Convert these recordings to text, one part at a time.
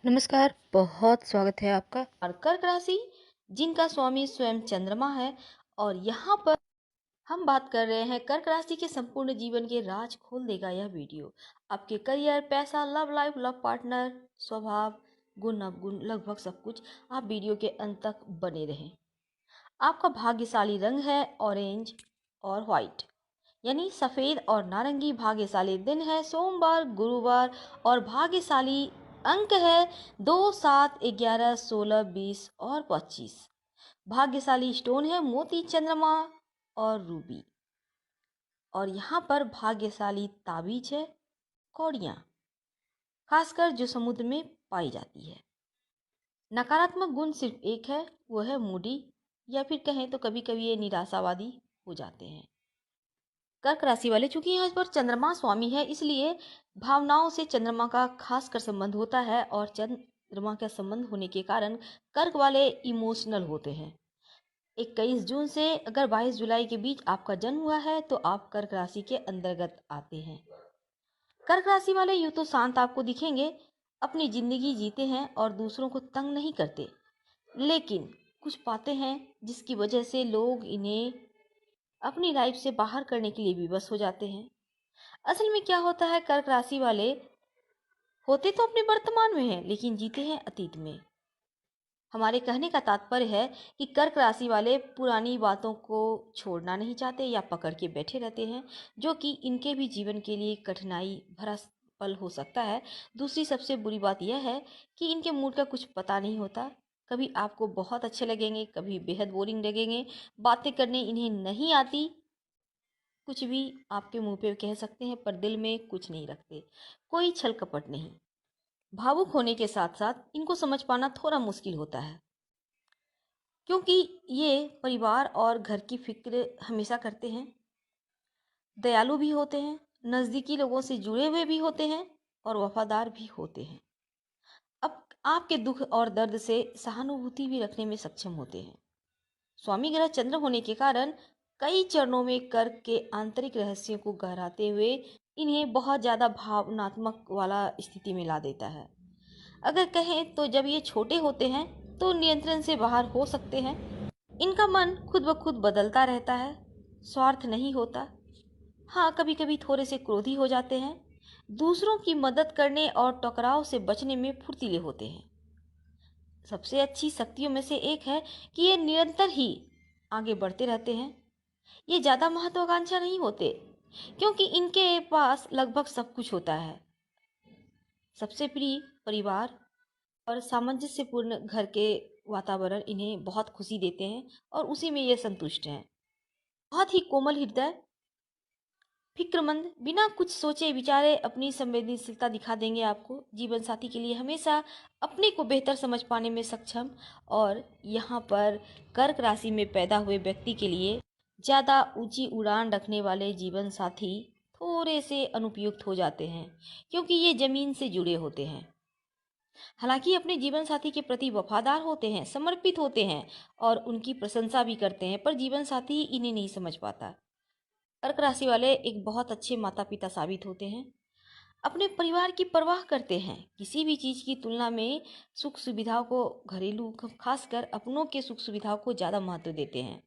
नमस्कार, बहुत स्वागत है आपका। और कर्क राशि जिनका स्वामी स्वयं चंद्रमा है, और यहाँ पर हम बात कर रहे हैं कर्क राशि के संपूर्ण जीवन के राज खोल देगा यह वीडियो। आपके करियर, पैसा, लव लाइफ, लव पार्टनर, स्वभाव, गुण अवगुण, लगभग सब कुछ। आप वीडियो के अंत तक बने रहें। आपका भाग्यशाली रंग है ऑरेंज और व्हाइट, यानी सफेद और नारंगी। भाग्यशाली दिन है सोमवार, गुरुवार। और भाग्यशाली अंक है 2, 7, 11, 16, 20 और 25। भाग्यशाली स्टोन है मोती, चंद्रमा और रूबी। और यहाँ पर भाग्यशाली ताबीज है कौड़ियाँ, खासकर जो समुद्र में पाई जाती है। नकारात्मक गुण सिर्फ एक है, वो है मूडी, या फिर कहें तो कभी कभी ये निराशावादी हो जाते हैं। कर्क राशि वाले, चूंकि यहाँ पर चंद्रमा स्वामी है, इसलिए भावनाओं से चंद्रमा का खास कर संबंध होता है। और चंद्रमा का संबंध होने के कारण कर्क वाले इमोशनल होते हैं। 21 जून से अगर 22 जुलाई के बीच आपका जन्म हुआ है तो आप कर्क राशि के अंतर्गत आते हैं। कर्क राशि वाले यूं तो शांत आपको दिखेंगे, अपनी जिंदगी जीते हैं और दूसरों को तंग नहीं करते, लेकिन कुछ पाते हैं जिसकी वजह से लोग इन्हें अपनी लाइफ से बाहर करने के लिए विवश हो जाते हैं। असल में क्या होता है, कर्क राशि वाले होते तो अपने वर्तमान में हैं, लेकिन जीते हैं अतीत में। हमारे कहने का तात्पर्य है कि कर्क राशि वाले पुरानी बातों को छोड़ना नहीं चाहते या पकड़ के बैठे रहते हैं, जो कि इनके भी जीवन के लिए कठिनाई भरा पल हो सकता है। दूसरी सबसे बुरी बात यह है कि इनके मूड का कुछ पता नहीं होता। कभी आपको बहुत अच्छे लगेंगे, कभी बेहद बोरिंग लगेंगे। बातें करने इन्हें नहीं आती, कुछ भी आपके मुंह पे कह सकते हैं, पर दिल में कुछ नहीं रखते। कोई छल कपट नहीं। भावुक होने के साथ साथ इनको समझ पाना थोड़ा मुश्किल होता है, क्योंकि ये परिवार और घर की फिक्र हमेशा करते हैं। दयालु भी होते हैं, नज़दीकी लोगों से जुड़े हुए भी होते हैं और वफादार भी होते हैं। अब आपके दुख और दर्द से सहानुभूति भी रखने में सक्षम होते हैं। स्वामी ग्रह चंद्र होने के कारण कई चरणों में कर्क के आंतरिक रहस्यों को गहराते हुए इन्हें बहुत ज़्यादा भावनात्मक वाला स्थिति में ला देता है। अगर कहें तो जब ये छोटे होते हैं तो नियंत्रण से बाहर हो सकते हैं। इनका मन खुद ब खुद बदलता रहता है, स्वार्थ नहीं होता। हाँ, कभी कभी थोड़े से क्रोधी हो जाते हैं। दूसरों की मदद करने और टकराव से बचने में फुर्तीले होते हैं। सबसे अच्छी शक्तियों में से एक है कि ये निरंतर ही आगे बढ़ते रहते हैं। ये ज़्यादा महत्वाकांक्षा नहीं होते, क्योंकि इनके पास लगभग सब कुछ होता है। सबसे प्रिय परिवार और सामंजस्यपूर्ण घर के वातावरण इन्हें बहुत खुशी देते हैं, और उसी में ये संतुष्ट हैं। बहुत ही कोमल हृदय, फिक्रमंद, बिना कुछ सोचे विचारे अपनी संवेदनशीलता दिखा देंगे आपको। जीवन साथी के लिए हमेशा अपने को बेहतर समझ पाने में सक्षम। और यहाँ पर कर्क राशि में पैदा हुए व्यक्ति के लिए ज़्यादा ऊंची उड़ान रखने वाले जीवन साथी थोड़े से अनुपयुक्त हो जाते हैं, क्योंकि ये जमीन से जुड़े होते हैं। हालांकि अपने जीवन साथी के प्रति वफादार होते हैं, समर्पित होते हैं और उनकी प्रशंसा भी करते हैं, पर जीवन साथी इन्हें नहीं समझ पाता। कर्क राशि वाले एक बहुत अच्छे माता पिता साबित होते हैं। अपने परिवार की परवाह करते हैं, किसी भी चीज़ की तुलना में सुख सुविधाओं को, घरेलू खासकर अपनों के सुख सुविधाओं को ज़्यादा महत्व देते हैं।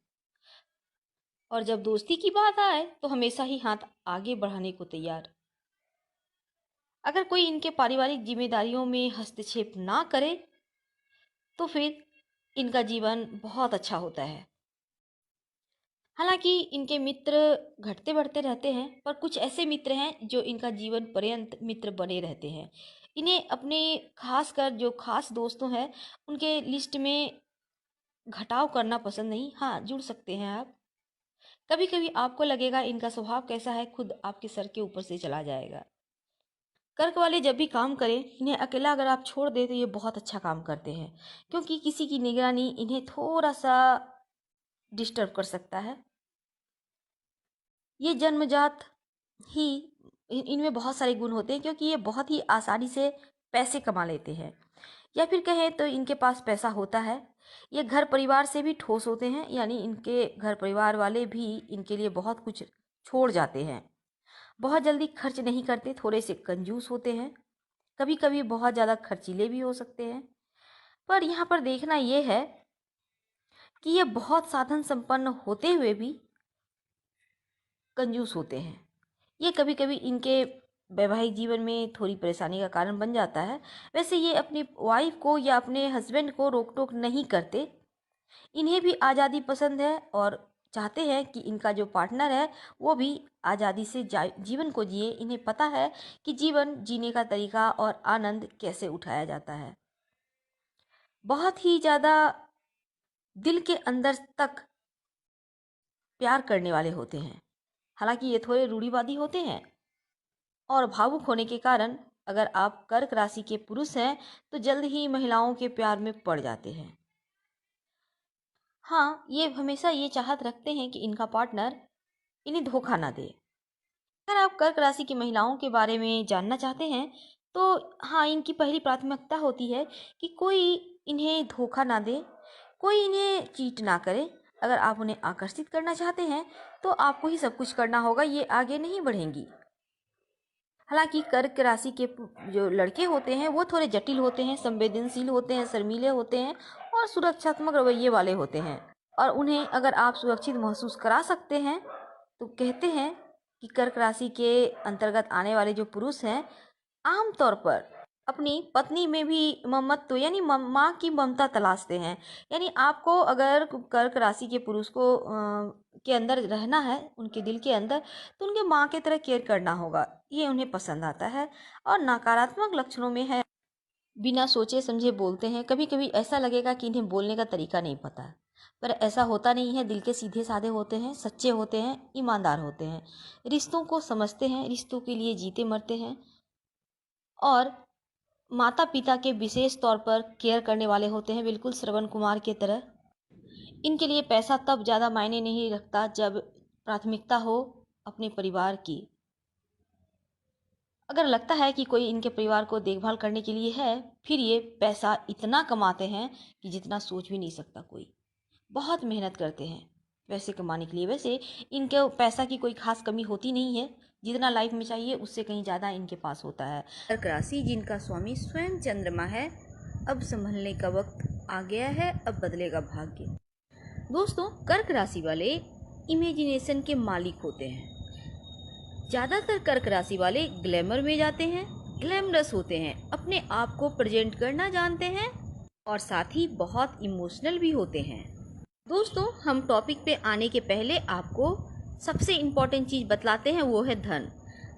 और जब दोस्ती की बात आए तो हमेशा ही हाथ आगे बढ़ाने को तैयार। अगर कोई इनके पारिवारिक जिम्मेदारियों में हस्तक्षेप ना करे तो फिर इनका जीवन बहुत अच्छा होता है। हालांकि इनके मित्र घटते बढ़ते रहते हैं, पर कुछ ऐसे मित्र हैं जो इनका जीवन पर्यंत मित्र बने रहते हैं। इन्हें अपने खासकर जो खास दोस्तों हैं उनके लिस्ट में घटाव करना पसंद नहीं। हाँ, जुड़ सकते हैं आप। कभी कभी आपको लगेगा इनका स्वभाव कैसा है, खुद आपके सर के ऊपर से चला जाएगा। कर्क वाले जब भी काम करें, इन्हें अकेला अगर आप छोड़ दें तो ये बहुत अच्छा काम करते हैं, क्योंकि किसी की निगरानी इन्हें थोड़ा सा डिस्टर्ब कर सकता है। ये जन्मजात ही इनमें बहुत सारे गुण होते हैं, क्योंकि ये बहुत ही आसानी से पैसे कमा लेते हैं, या फिर कहें तो इनके पास पैसा होता है। ये घर परिवार से भी ठोस होते हैं, यानी इनके घर परिवार वाले भी इनके लिए बहुत कुछ छोड़ जाते हैं। बहुत जल्दी खर्च नहीं करते, थोड़े से कंजूस होते हैं। कभी कभी बहुत ज़्यादा खर्चीले भी हो सकते हैं। पर यहाँ पर देखना ये है कि ये बहुत साधन संपन्न होते हुए भी कंजूस होते हैं। ये कभी कभी इनके वैवाहिक जीवन में थोड़ी परेशानी का कारण बन जाता है। वैसे ये अपनी वाइफ को या अपने हस्बैंड को रोक टोक नहीं करते। इन्हें भी आज़ादी पसंद है और चाहते हैं कि इनका जो पार्टनर है वो भी आज़ादी से जीवन को जिए। इन्हें पता है कि जीवन जीने का तरीका और आनंद कैसे उठाया जाता है। बहुत ही ज़्यादा दिल के अंदर तक प्यार करने वाले होते हैं। हालांकि ये थोड़े रूढ़िवादी होते हैं और भावुक होने के कारण अगर आप कर्क राशि के पुरुष हैं तो जल्द ही महिलाओं के प्यार में पड़ जाते हैं। हाँ, ये हमेशा ये चाहत रखते हैं कि इनका पार्टनर इन्हें धोखा ना दे। अगर आप कर्क राशि की महिलाओं के बारे में जानना चाहते हैं तो हाँ, इनकी पहली प्राथमिकता होती है कि कोई इन्हें धोखा ना दे, कोई इन्हें चीट ना करे। अगर आप उन्हें आकर्षित करना चाहते हैं तो आपको ही सब कुछ करना होगा, ये आगे नहीं बढ़ेंगी। हालांकि कर्क राशि के जो लड़के होते हैं वो थोड़े जटिल होते हैं, संवेदनशील होते हैं, शर्मीले होते हैं और सुरक्षात्मक रवैये वाले होते हैं। और उन्हें अगर आप सुरक्षित महसूस करा सकते हैं तो कहते हैं कि कर्क राशि के अंतर्गत आने वाले जो पुरुष हैं आमतौर पर अपनी पत्नी में भी ममत्व यानी माँ की ममता तलाशते हैं। यानी आपको अगर कर्क राशि के पुरुष को के अंदर रहना है, उनके दिल के अंदर, तो उनके माँ की तरह केयर करना होगा। ये उन्हें पसंद आता है और नकारात्मक लक्षणों में है बिना सोचे समझे बोलते हैं। कभी कभी ऐसा लगेगा कि इन्हें बोलने का तरीका नहीं पता है, पर ऐसा होता नहीं है। दिल के सीधे साधे होते हैं, सच्चे होते हैं, ईमानदार होते हैं, रिश्तों को समझते हैं, रिश्तों के लिए जीते मरते हैं और माता पिता के विशेष तौर पर केयर करने वाले होते हैं, बिल्कुल श्रवण कुमार की तरह। इनके लिए पैसा तब ज़्यादा मायने नहीं रखता जब प्राथमिकता हो अपने परिवार की। अगर लगता है कि कोई इनके परिवार को देखभाल करने के लिए है, फिर ये पैसा इतना कमाते हैं कि जितना सोच भी नहीं सकता कोई। बहुत मेहनत करते हैं पैसे कमाने के लिए। वैसे इनके पैसा की कोई खास कमी होती नहीं है, जितना लाइफ में चाहिए उससे कहीं ज़्यादा इनके पास होता है। कर्क राशि जिनका स्वामी स्वयं चंद्रमा है, अब संभलने का वक्त आ गया है, अब बदलेगा भाग्य। दोस्तों, कर्क राशि वाले इमेजिनेशन के मालिक होते हैं। ज़्यादातर कर्क राशि वाले ग्लैमर में जाते हैं, ग्लैमरस होते हैं, अपने आप को प्रेजेंट करना जानते हैं और साथ ही बहुत इमोशनल भी होते हैं। दोस्तों, हम टॉपिक पे आने के पहले आपको सबसे इम्पॉर्टेंट चीज़ बतलाते हैं, वो है धन।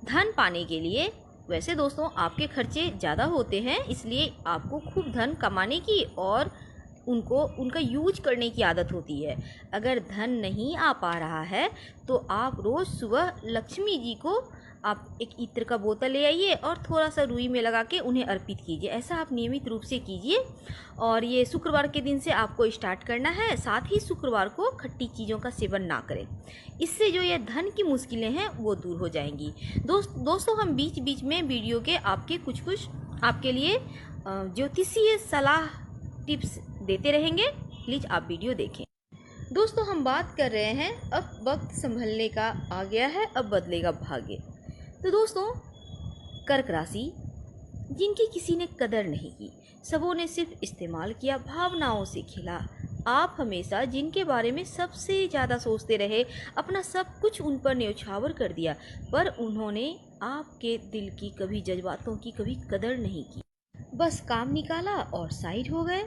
धन पाने के लिए वैसे दोस्तों आपके खर्चे ज़्यादा होते हैं, इसलिए आपको खूब धन कमाने की और उनका यूज करने की आदत होती है। अगर धन नहीं आ पा रहा है तो आप रोज़ सुबह लक्ष्मी जी को आप एक इत्र का बोतल ले आइए और थोड़ा सा रुई में लगा के उन्हें अर्पित कीजिए। ऐसा आप नियमित रूप से कीजिए और ये शुक्रवार के दिन से आपको स्टार्ट करना है। साथ ही शुक्रवार को खट्टी चीज़ों का सेवन ना करें, इससे जो ये धन की मुश्किलें हैं वो दूर हो जाएंगी। दोस्तों हम बीच बीच में वीडियो के आपके कुछ आपके लिए ज्योतिषीय सलाह टिप्स देते रहेंगे, प्लीज़ आप वीडियो देखें। दोस्तों, हम बात कर रहे हैं अब वक्त संभलने का आ गया है, अब बदलेगा भाग्य। तो दोस्तों, कर्क राशि जिनकी किसी ने कदर नहीं की, सबों ने सिर्फ इस्तेमाल किया, भावनाओं से खिला। आप हमेशा जिनके बारे में सबसे ज़्यादा सोचते रहे, अपना सब कुछ उन पर न्यौछावर कर दिया, पर उन्होंने आपके दिल की कभी, जज्बातों की कभी कदर नहीं की। बस काम निकाला और साइड हो गए।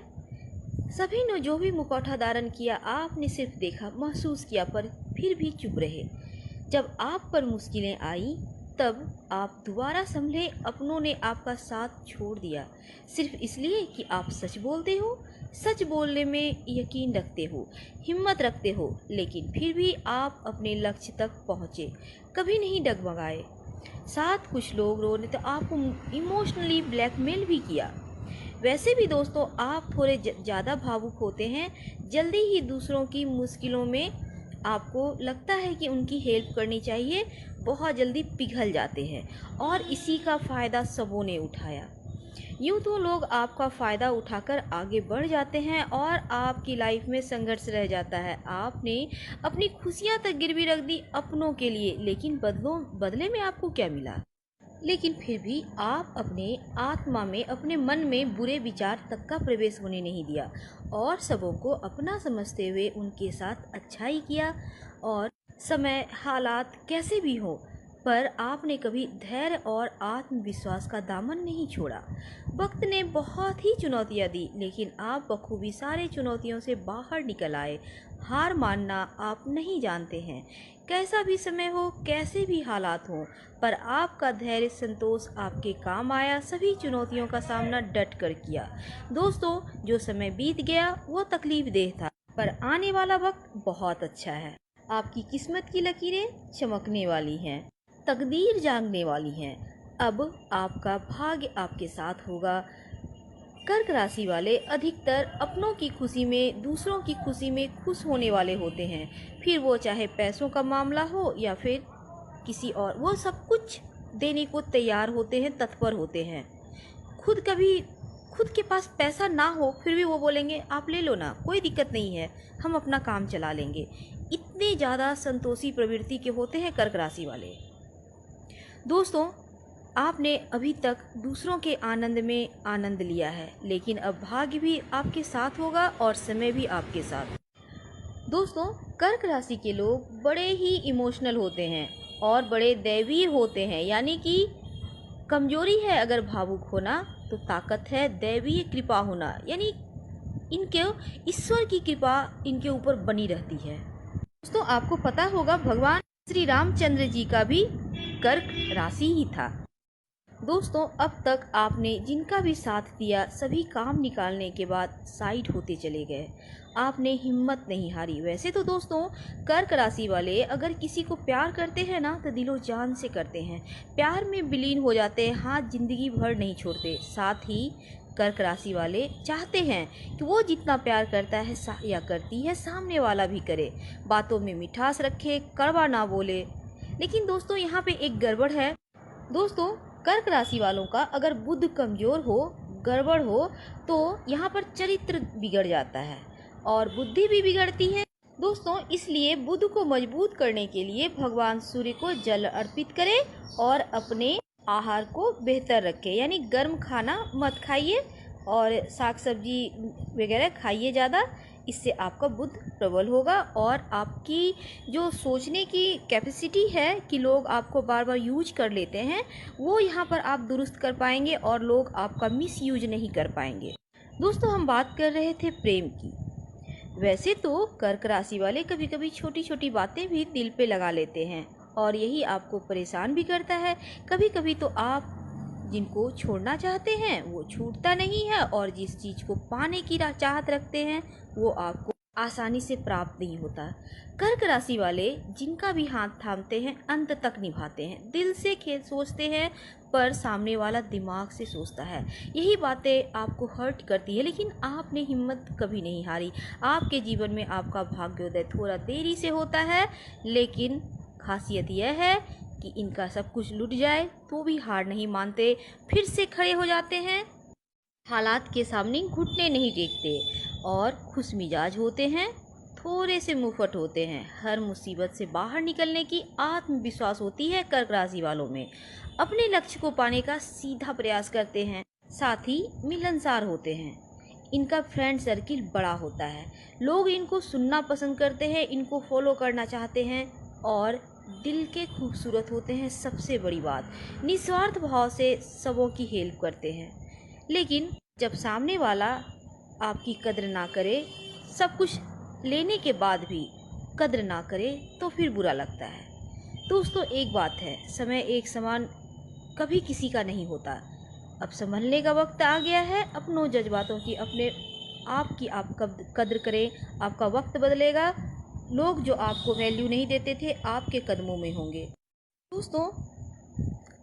सभी ने जो भी मुखौटा धारण किया, आपने सिर्फ देखा, महसूस किया, पर फिर भी चुप रहे। जब आप पर मुश्किलें आई तब आप दोबारा संभले। अपनों ने आपका साथ छोड़ दिया सिर्फ इसलिए कि आप सच बोलते हो, सच बोलने में यकीन रखते हो, हिम्मत रखते हो। लेकिन फिर भी आप अपने लक्ष्य तक पहुँचे, कभी नहीं डगमगाए। साथ कुछ लोग रोने तो आपको इमोशनली ब्लैकमेल भी किया। वैसे भी दोस्तों आप थोड़े ज़्यादा भावुक होते हैं, जल्दी ही दूसरों की मुश्किलों में आपको लगता है कि उनकी हेल्प करनी चाहिए, बहुत जल्दी पिघल जाते हैं और इसी का फ़ायदा सबों ने उठाया। यूँ तो लोग आपका फ़ायदा उठाकर आगे बढ़ जाते हैं और आपकी लाइफ में संघर्ष रह जाता है। आपने अपनी खुशियाँ तक गिरवी रख दी अपनों के लिए, लेकिन बदले में आपको क्या मिला? लेकिन फिर भी आप अपने आत्मा में, अपने मन में बुरे विचार तक का प्रवेश होने नहीं दिया और सबों को अपना समझते हुए उनके साथ अच्छाई किया। और समय हालात कैसे भी हो, पर आपने कभी धैर्य और आत्मविश्वास का दामन नहीं छोड़ा। वक्त ने बहुत ही चुनौतियां दी, लेकिन आप बखूबी सारे चुनौतियों से बाहर निकल आए। हार मानना आप नहीं जानते हैं, कैसा भी समय हो, कैसे भी हालात हों, पर आपका धैर्य संतोष आपके काम आया। सभी चुनौतियों का सामना डट कर किया। दोस्तों, जो समय बीत गया वो तकलीफ देह था, पर आने वाला वक्त बहुत अच्छा है। आपकी किस्मत की लकीरें चमकने वाली हैं, तकदीर जागने वाली हैं। अब आपका भाग्य आपके साथ होगा। कर्क राशि वाले अधिकतर अपनों की खुशी में, दूसरों की खुशी में खुश होने वाले होते हैं। फिर वो चाहे पैसों का मामला हो या फिर किसी और, वो सब कुछ देने को तैयार होते हैं, तत्पर होते हैं। खुद के पास पैसा ना हो फिर भी वो बोलेंगे आप ले लो ना, कोई दिक्कत नहीं है, हम अपना काम चला लेंगे। इतने ज़्यादा संतोषी प्रवृत्ति के होते हैं कर्क राशि वाले। दोस्तों, आपने अभी तक दूसरों के आनंद में आनंद लिया है, लेकिन अब भाग्य भी आपके साथ होगा और समय भी आपके साथ। दोस्तों, कर्क राशि के लोग बड़े ही इमोशनल होते हैं और बड़े दैवीय होते हैं। यानी कि कमजोरी है अगर भावुक होना, तो ताकत है दैवीय कृपा होना। यानी इनके ईश्वर की कृपा इनके ऊपर बनी रहती है। दोस्तों, आपको पता होगा भगवान श्री रामचंद्र जी का भी कर्क राशि ही था। दोस्तों, अब तक आपने जिनका भी साथ दिया, सभी काम निकालने के बाद साइड होते चले गए। आपने हिम्मत नहीं हारी। वैसे तो दोस्तों, कर्क राशि वाले अगर किसी को प्यार करते हैं ना, तो दिलो जान से करते हैं, प्यार में विलीन हो जाते हैं, हाथ जिंदगी भर नहीं छोड़ते। साथ ही कर्क राशि वाले चाहते हैं कि वो जितना प्यार करता है या करती है, सामने वाला भी करे, बातों में मिठास रखे, कड़वा ना बोले। लेकिन दोस्तों, यहाँ पे एक गड़बड़ है। दोस्तों, कर्क राशि वालों का अगर बुध कमजोर हो, गड़बड़ हो, तो यहाँ पर चरित्र बिगड़ जाता है और बुद्धि भी बिगड़ती है। दोस्तों, इसलिए बुध को मजबूत करने के लिए भगवान सूर्य को जल अर्पित करें और अपने आहार को बेहतर रखें। यानी गर्म खाना मत खाइए और साग सब्जी वगैरह खाइए ज़्यादा। इससे आपका बुध प्रबल होगा और आपकी जो सोचने की कैपेसिटी है कि लोग आपको बार बार यूज कर लेते हैं, वो यहाँ पर आप दुरुस्त कर पाएंगे और लोग आपका मिस यूज नहीं कर पाएंगे। दोस्तों, हम बात कर रहे थे प्रेम की। वैसे तो कर्क राशि वाले कभी कभी छोटी छोटी बातें भी दिल पे लगा लेते हैं और यही आपको परेशान भी करता है। कभी कभी तो आप जिनको छोड़ना चाहते हैं वो छूटता नहीं है और जिस चीज़ को पाने की चाहत रखते हैं वो आपको आसानी से प्राप्त नहीं होता। कर्क राशि वाले जिनका भी हाथ थामते हैं अंत तक निभाते हैं, दिल से खेल सोचते हैं, पर सामने वाला दिमाग से सोचता है। यही बातें आपको हर्ट करती है, लेकिन आपने हिम्मत कभी नहीं हारी। आपके जीवन में आपका भाग्योदय थोड़ा देरी से होता है, लेकिन खासियत यह है कि इनका सब कुछ लुट जाए तो भी हार नहीं मानते, फिर से खड़े हो जाते हैं, हालात के सामने घुटने नहीं टेकते और खुश मिजाज होते हैं, थोड़े से मुफट होते हैं। हर मुसीबत से बाहर निकलने की आत्मविश्वास होती है कर्क राशि वालों में। अपने लक्ष्य को पाने का सीधा प्रयास करते हैं, साथ ही मिलनसार होते हैं। इनका फ्रेंड सर्किल बड़ा होता है, लोग इनको सुनना पसंद करते हैं, इनको फॉलो करना चाहते हैं और दिल के खूबसूरत होते हैं। सबसे बड़ी बात, निस्वार्थ भाव से सबों की हेल्प करते हैं। लेकिन जब सामने वाला आपकी कद्र ना करे, सब कुछ लेने के बाद भी कद्र ना करे, तो फिर बुरा लगता है। दोस्तों, एक बात है, समय एक समान कभी किसी का नहीं होता। अब संभलने का वक्त आ गया है। अपनों जज्बातों की, अपने आप की आप कद्र करें। आपका वक्त बदलेगा। लोग जो आपको वैल्यू नहीं देते थे, आपके कदमों में होंगे। दोस्तों,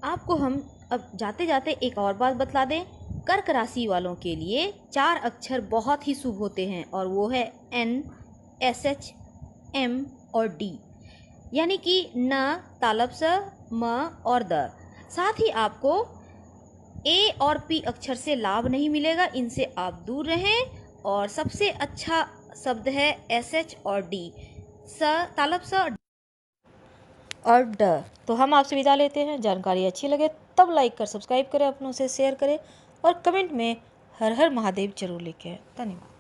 आपको हम अब जाते जाते एक और बात बतला दें। कर्क राशि वालों के लिए 4 अक्षर बहुत ही शुभ होते हैं और वो है N, SH, M और D। यानी कि न, तालब स, म और द। साथ ही आपको A और P अक्षर से लाभ नहीं मिलेगा, इनसे आप दूर रहें। और सबसे अच्छा शब्द है SH और D, स, तालब स और ड। तो हम आपसे विदा लेते हैं। जानकारी अच्छी लगे तब लाइक कर सब्सक्राइब करें, अपनों से शेयर करें और कमेंट में हर हर महादेव जरूर लिखें। धन्यवाद।